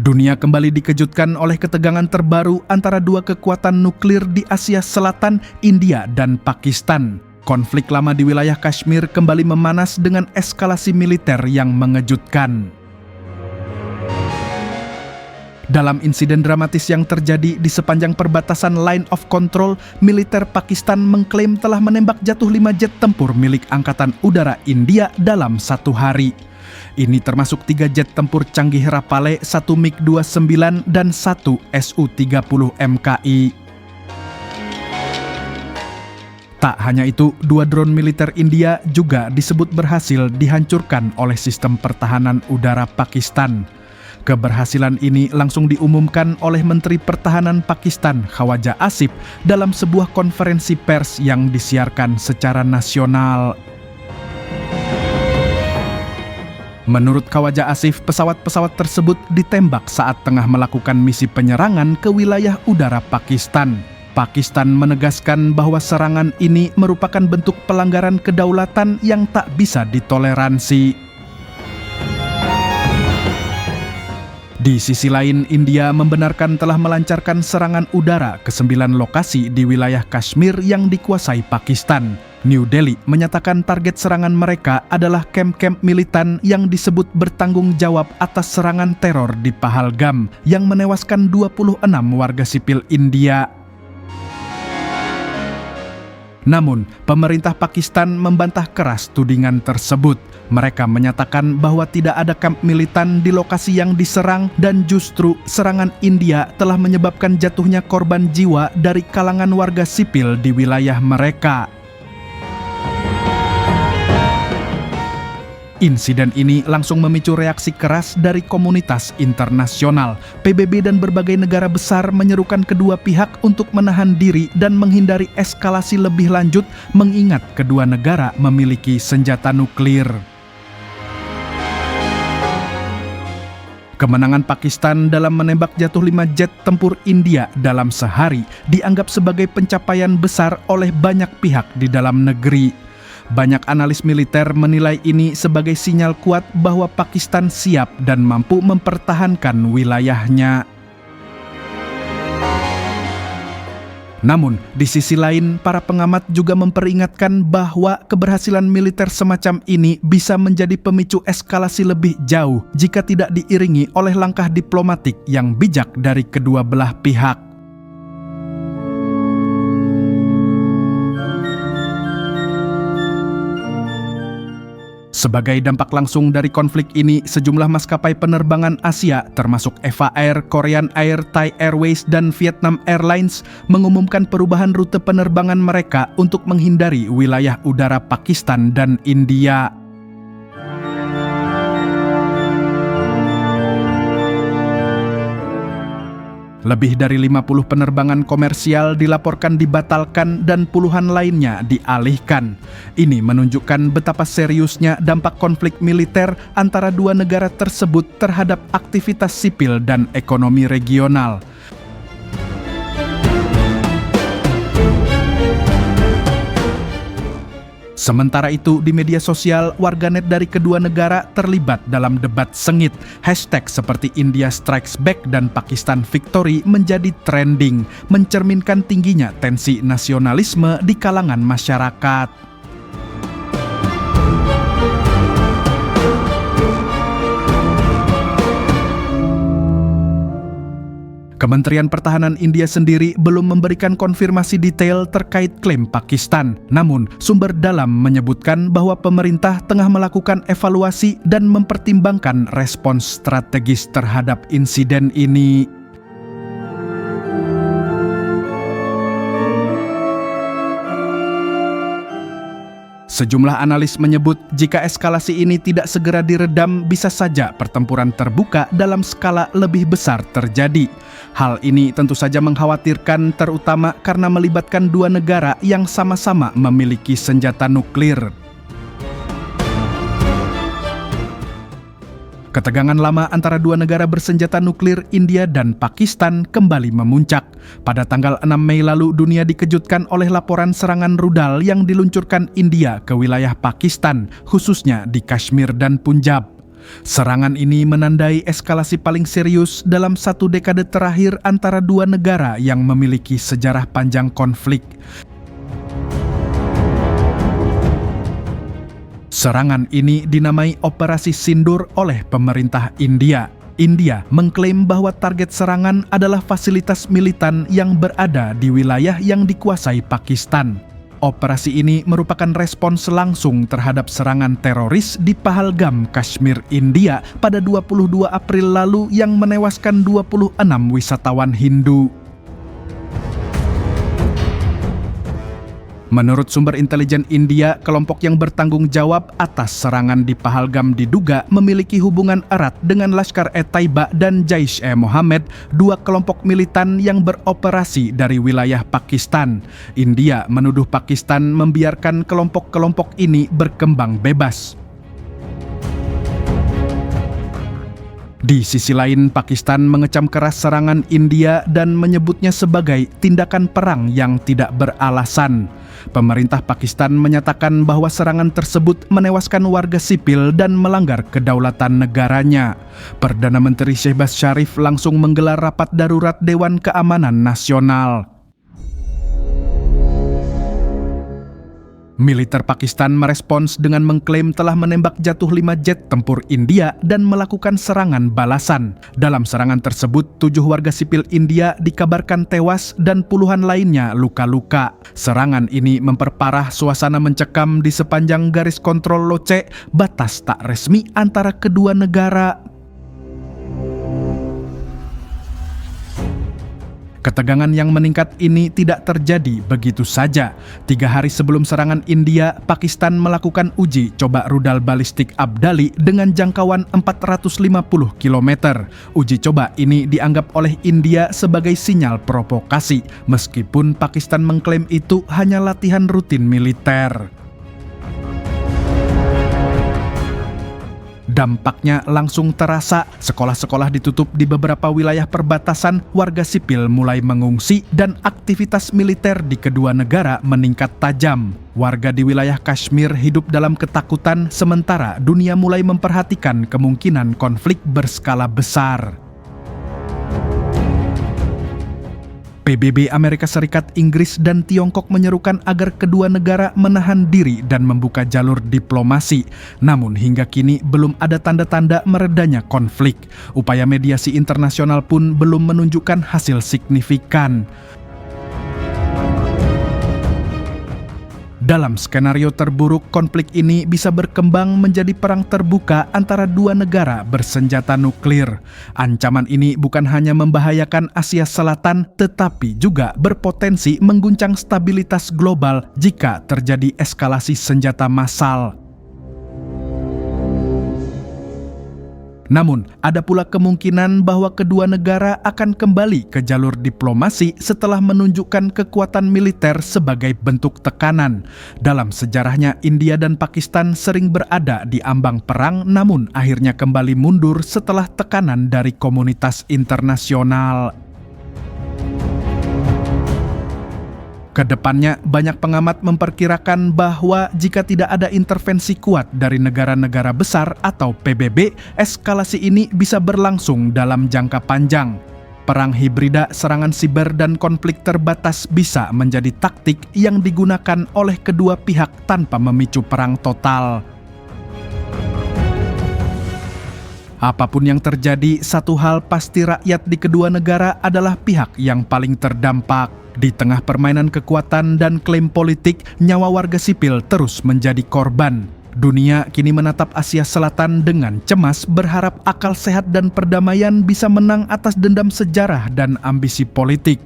Dunia kembali dikejutkan oleh ketegangan terbaru antara dua kekuatan nuklir di Asia Selatan, India dan Pakistan. Konflik lama di wilayah Kashmir kembali memanas dengan eskalasi militer yang mengejutkan. Dalam insiden dramatis yang terjadi di sepanjang perbatasan Line of Control, militer Pakistan mengklaim telah menembak jatuh 5 jet tempur milik Angkatan Udara India dalam satu hari. Ini termasuk 3 jet tempur canggih Rafale, 1 MiG-29 dan 1 Su-30 MKI. Tak hanya itu, 2 drone militer India juga disebut berhasil dihancurkan oleh sistem pertahanan udara Pakistan. Keberhasilan ini langsung diumumkan oleh Menteri Pertahanan Pakistan, Khawaja Asif, dalam sebuah konferensi pers yang disiarkan secara nasional. Menurut Khawaja Asif, pesawat-pesawat tersebut ditembak saat tengah melakukan misi penyerangan ke wilayah udara Pakistan. Pakistan menegaskan bahwa serangan ini merupakan bentuk pelanggaran kedaulatan yang tak bisa ditoleransi. Di sisi lain, India membenarkan telah melancarkan serangan udara ke 9 lokasi di wilayah Kashmir yang dikuasai Pakistan. New Delhi menyatakan target serangan mereka adalah kamp-kamp militan yang disebut bertanggung jawab atas serangan teror di Pahalgam yang menewaskan 26 warga sipil India. Namun, pemerintah Pakistan membantah keras tudingan tersebut. Mereka menyatakan bahwa tidak ada kamp militan di lokasi yang diserang dan justru serangan India telah menyebabkan jatuhnya korban jiwa dari kalangan warga sipil di wilayah mereka. Insiden ini langsung memicu reaksi keras dari komunitas internasional. PBB dan berbagai negara besar menyerukan kedua pihak untuk menahan diri dan menghindari eskalasi lebih lanjut, mengingat kedua negara memiliki senjata nuklir. Kemenangan Pakistan dalam menembak jatuh 5 jet tempur India dalam sehari dianggap sebagai pencapaian besar oleh banyak pihak di dalam negeri. Banyak analis militer menilai ini sebagai sinyal kuat bahwa Pakistan siap dan mampu mempertahankan wilayahnya. Namun, di sisi lain, para pengamat juga memperingatkan bahwa keberhasilan militer semacam ini bisa menjadi pemicu eskalasi lebih jauh jika tidak diiringi oleh langkah diplomatik yang bijak dari kedua belah pihak. Sebagai dampak langsung dari konflik ini, sejumlah maskapai penerbangan Asia termasuk Eva Air, Korean Air, Thai Airways, dan Vietnam Airlines mengumumkan perubahan rute penerbangan mereka untuk menghindari wilayah udara Pakistan dan India. Lebih dari 50 penerbangan komersial dilaporkan dibatalkan dan puluhan lainnya dialihkan. Ini menunjukkan betapa seriusnya dampak konflik militer antara dua negara tersebut terhadap aktivitas sipil dan ekonomi regional. Sementara itu, di media sosial, warganet dari kedua negara terlibat dalam debat sengit. Hashtag seperti India Strikes Back dan Pakistan Victory menjadi trending, mencerminkan tingginya tensi nasionalisme di kalangan masyarakat. Kementerian Pertahanan India sendiri belum memberikan konfirmasi detail terkait klaim Pakistan. Namun, sumber dalam menyebutkan bahwa pemerintah tengah melakukan evaluasi dan mempertimbangkan respons strategis terhadap insiden ini. Sejumlah analis menyebut jika eskalasi ini tidak segera diredam, bisa saja pertempuran terbuka dalam skala lebih besar terjadi. Hal ini tentu saja mengkhawatirkan, terutama karena melibatkan dua negara yang sama-sama memiliki senjata nuklir. Ketegangan lama antara dua negara bersenjata nuklir India dan Pakistan kembali memuncak. Pada tanggal 6 Mei lalu, dunia dikejutkan oleh laporan serangan rudal yang diluncurkan India ke wilayah Pakistan, khususnya di Kashmir dan Punjab. Serangan ini menandai eskalasi paling serius dalam satu dekade terakhir antara dua negara yang memiliki sejarah panjang konflik. Serangan ini dinamai Operasi Sindur oleh pemerintah India. India mengklaim bahwa target serangan adalah fasilitas militan yang berada di wilayah yang dikuasai Pakistan. Operasi ini merupakan respons langsung terhadap serangan teroris di Pahalgam, Kashmir, India pada 22 April lalu yang menewaskan 26 wisatawan Hindu. Menurut sumber intelijen India, kelompok yang bertanggung jawab atas serangan di Pahalgam diduga memiliki hubungan erat dengan Lashkar-e-Taiba dan Jaish-e-Mohammed, dua kelompok militan yang beroperasi dari wilayah Pakistan. India menuduh Pakistan membiarkan kelompok-kelompok ini berkembang bebas. Di sisi lain, Pakistan mengecam keras serangan India dan menyebutnya sebagai tindakan perang yang tidak beralasan. Pemerintah Pakistan menyatakan bahwa serangan tersebut menewaskan warga sipil dan melanggar kedaulatan negaranya. Perdana Menteri Shehbaz Sharif langsung menggelar rapat darurat Dewan Keamanan Nasional. Militer Pakistan merespons dengan mengklaim telah menembak jatuh 5 jet tempur India dan melakukan serangan balasan. Dalam serangan tersebut, 7 warga sipil India dikabarkan tewas dan puluhan lainnya luka-luka. Serangan ini memperparah suasana mencekam di sepanjang garis kontrol Loce, batas tak resmi antara kedua negara. Ketegangan yang meningkat ini tidak terjadi begitu saja. 3 hari sebelum serangan India, Pakistan melakukan uji coba rudal balistik Abdali dengan jangkauan 450 km. Uji coba ini dianggap oleh India sebagai sinyal provokasi, meskipun Pakistan mengklaim itu hanya latihan rutin militer. Dampaknya langsung terasa, sekolah-sekolah ditutup di beberapa wilayah perbatasan, warga sipil mulai mengungsi, dan aktivitas militer di kedua negara meningkat tajam. Warga di wilayah Kashmir hidup dalam ketakutan, sementara dunia mulai memperhatikan kemungkinan konflik berskala besar. PBB Amerika Serikat, Inggris, dan Tiongkok menyerukan agar kedua negara menahan diri dan membuka jalur diplomasi. Namun hingga kini belum ada tanda-tanda meredanya konflik. Upaya mediasi internasional pun belum menunjukkan hasil signifikan. Dalam skenario terburuk, konflik ini bisa berkembang menjadi perang terbuka antara dua negara bersenjata nuklir. Ancaman ini bukan hanya membahayakan Asia Selatan, tetapi juga berpotensi mengguncang stabilitas global jika terjadi eskalasi senjata massal. Namun, ada pula kemungkinan bahwa kedua negara akan kembali ke jalur diplomasi setelah menunjukkan kekuatan militer sebagai bentuk tekanan. Dalam sejarahnya, India dan Pakistan sering berada di ambang perang, namun akhirnya kembali mundur setelah tekanan dari komunitas internasional. Kedepannya, banyak pengamat memperkirakan bahwa jika tidak ada intervensi kuat dari negara-negara besar atau PBB, eskalasi ini bisa berlangsung dalam jangka panjang. Perang hibrida, serangan siber, dan konflik terbatas bisa menjadi taktik yang digunakan oleh kedua pihak tanpa memicu perang total. Apapun yang terjadi, satu hal pasti, rakyat di kedua negara adalah pihak yang paling terdampak. Di tengah permainan kekuatan dan klaim politik, nyawa warga sipil terus menjadi korban. Dunia kini menatap Asia Selatan dengan cemas, berharap akal sehat dan perdamaian bisa menang atas dendam sejarah dan ambisi politik.